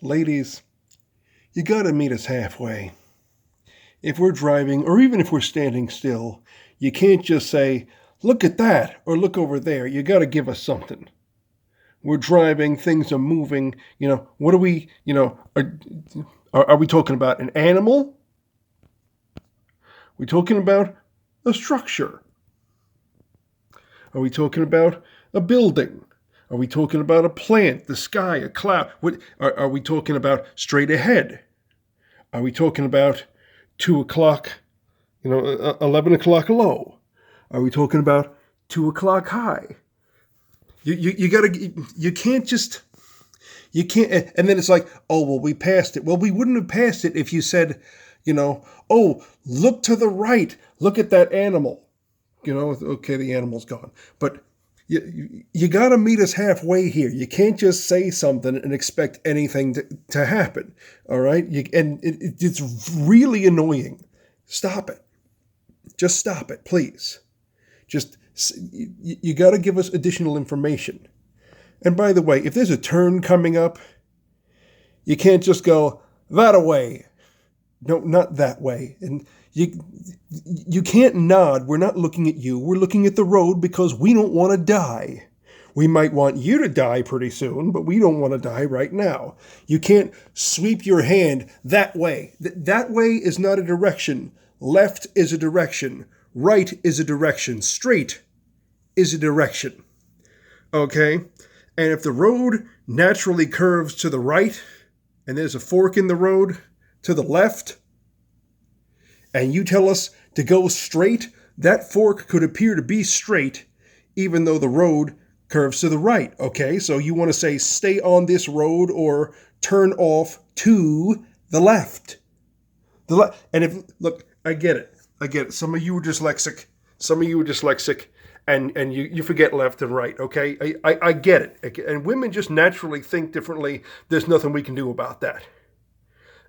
Ladies, you gotta meet us halfway. If we're driving, or even if we're standing still, you can't just say, look at that, or look over there. You gotta give us something. We're driving, things are moving. What are we, are we talking about an animal? Are we talking about a structure? Are we talking about a building? Are we talking about a plant, the sky, a cloud? Are we talking about straight ahead? Are we talking about 2 o'clock, 11 o'clock low? Are we talking about 2 o'clock high? You can't just, you can't, and then it's like, oh, well, we passed it. Well, we wouldn't have passed it if you said, oh, look to the right, look at that animal. Okay, the animal's gone. But you got to meet us halfway here. You can't just say something and expect anything to happen, all right? It's really annoying. Stop it. Just stop it, please. You got to give us additional information. And by the way, if there's a turn coming up, you can't just go that way. No, not that way. And you can't nod. We're not looking at you. We're looking at the road because we don't want to die. We might want you to die pretty soon, but we don't want to die right now. You can't sweep your hand that way. That way is not a direction. Left is a direction. Right is a direction. Straight is a direction. Okay? And if the road naturally curves to the right, and there's a fork in the road to the left, and you tell us to go straight, that fork could appear to be straight, even though the road curves to the right. Okay? So you want to say, stay on this road or turn off to the left. Look, I get it. Some of you are dyslexic. And you forget left and right, okay? I get it. And women just naturally think differently. There's nothing we can do about that,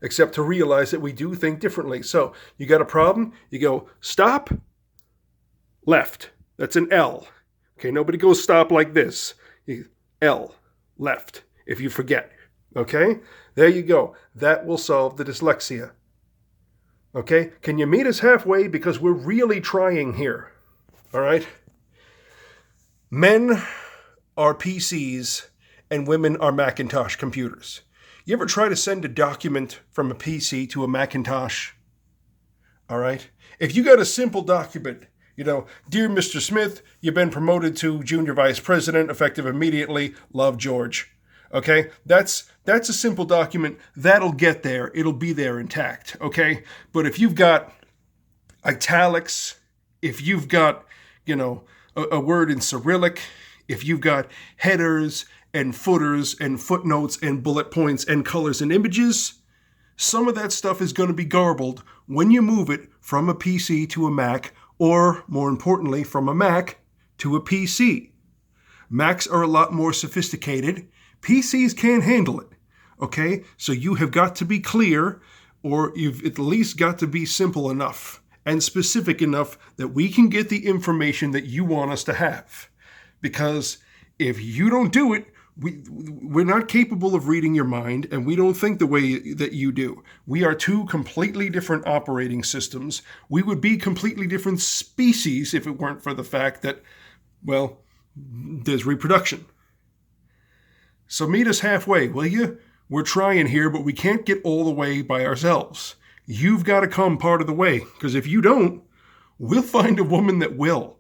except to realize that we do think differently. So you got a problem? You go, stop, left. That's an L. Okay, nobody goes stop like this. L, left, if you forget. Okay? There you go. That will solve the dyslexia. Okay? Can you meet us halfway? Because we're really trying here. All right? Men are PCs and women are Macintosh computers. You ever try to send a document from a PC to a Macintosh? All right? If you got a simple document, dear Mr. Smith, you've been promoted to junior vice president, effective immediately, love George. Okay? That's a simple document. That'll get there. It'll be there intact. Okay? But if you've got italics, if you've got, a word in Cyrillic, if you've got headers and footers and footnotes and bullet points and colors and images, some of that stuff is going to be garbled when you move it from a PC to a Mac, or more importantly, from a Mac to a PC. Macs are a lot more sophisticated. PCs can't handle it. Okay? So you have got to be clear, or you've at least got to be simple enough and specific enough that we can get the information that you want us to have. Because if you don't do it, we're not capable of reading your mind, and we don't think the way that you do. We are two completely different operating systems. We would be completely different species if it weren't for the fact that, well, there's reproduction. So meet us halfway, will you? We're trying here, but we can't get all the way by ourselves. You've got to come part of the way, because if you don't, we'll find a woman that will.